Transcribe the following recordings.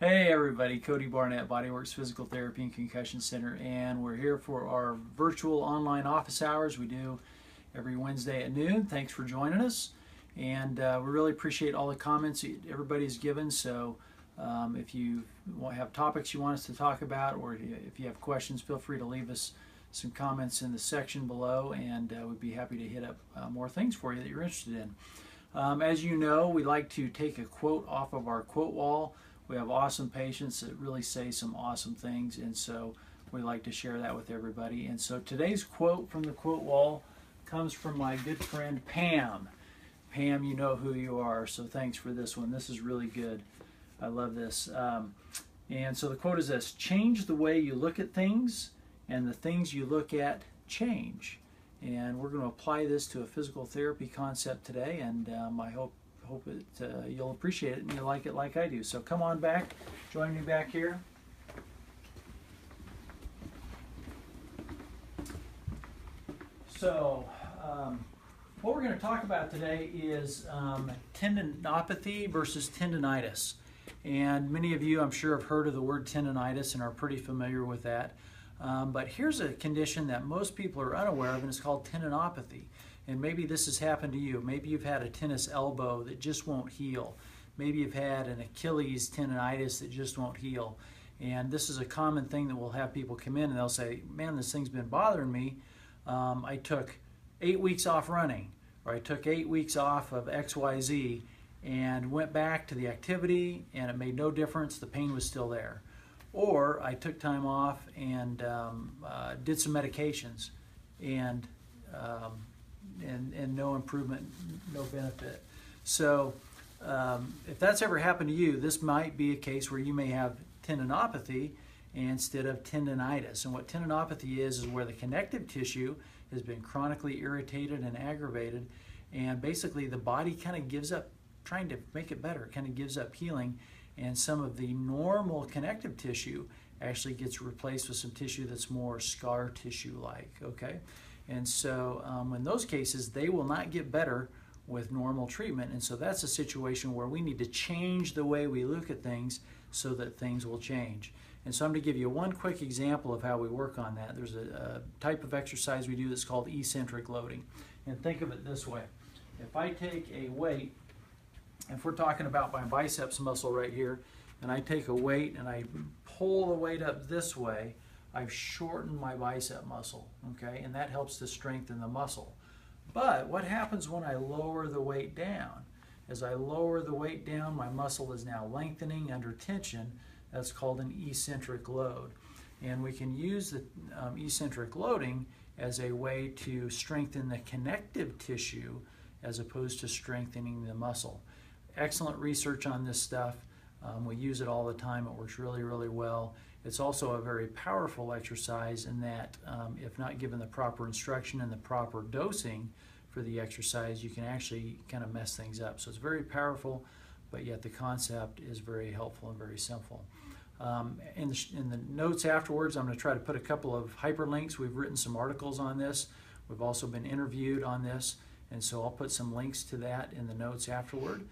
Hey everybody, Cody Barnett, Bodyworks Physical Therapy and Concussion Center, and we're here for our virtual online office hours we do every Wednesday at noon. Thanks for joining us, and we really appreciate all the comments everybody's given. So if you have topics you want us to talk about, or if you have questions, feel free to leave us some comments in the section below, and we'd be happy to hit up more things for you that you're interested in. As you know, we like to take a quote off of our quote wall. We have awesome patients that really say some awesome things, and so we like to share that with everybody. And so today's quote from the quote wall comes from my good friend Pam. Pam, you know who you are, so thanks for this one. This is really good. I love this. And so the quote is this: change the way you look at things, and the things you look at change. And we're going to apply this to a physical therapy concept today, and I hope you'll appreciate it and you'll like it like I do. So come on back, join me back here. So what we're going to talk about today is tendinopathy versus tendinitis. And many of you, I'm sure, have heard of the word tendinitis and are pretty familiar with that. But here's a condition that most people are unaware of, and it's called tendinopathy. And maybe this has happened to you. Maybe you've had a tennis elbow that just won't heal. Maybe you've had an Achilles tendinitis that just won't heal. And this is a common thing that we'll have people come in and they'll say, man, this thing's been bothering me. I took 8 weeks off running, or I took 8 weeks off of XYZ and went back to the activity and it made no difference. The pain was still there. Or I took time off and did some medications and no improvement, no benefit. So if that's ever happened to you, this might be a case where you may have tendinopathy instead of tendinitis. And what tendinopathy is where the connective tissue has been chronically irritated and aggravated, and basically the body kind of gives up trying to make it better, kind of gives up healing, and some of the normal connective tissue actually gets replaced with some tissue that's more scar tissue-like, okay? And so in those cases, they will not get better with normal treatment. And so that's a situation where we need to change the way we look at things so that things will change. And so I'm going to give you one quick example of how we work on that. There's a type of exercise we do that's called eccentric loading. And think of it this way. If I take a weight, if we're talking about my biceps muscle right here, and I take a weight and I pull the weight up this way, I've shortened my bicep muscle, okay? And that helps to strengthen the muscle. But what happens when I lower the weight down? As I lower the weight down, my muscle is now lengthening under tension. That's called an eccentric load. And we can use the eccentric loading as a way to strengthen the connective tissue as opposed to strengthening the muscle. Excellent research on this stuff. We use it all the time. It works really, really well. It's also a very powerful exercise in that if not given the proper instruction and the proper dosing for the exercise, you can actually kind of mess things up. So it's very powerful, but yet the concept is very helpful and very simple. In the notes afterwards, I'm going to try to put a couple of hyperlinks. We've written some articles on this. We've also been interviewed on this, and so I'll put some links to that in the notes afterward.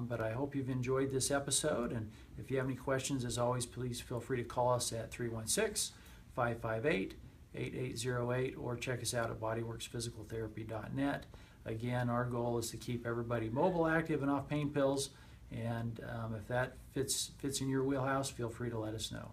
But I hope you've enjoyed this episode, and if you have any questions, as always, please feel free to call us at 316-558-8808 or check us out at bodyworksphysicaltherapy.net. Again, our goal is to keep everybody mobile, active, and off pain pills, and if that fits in your wheelhouse, feel free to let us know.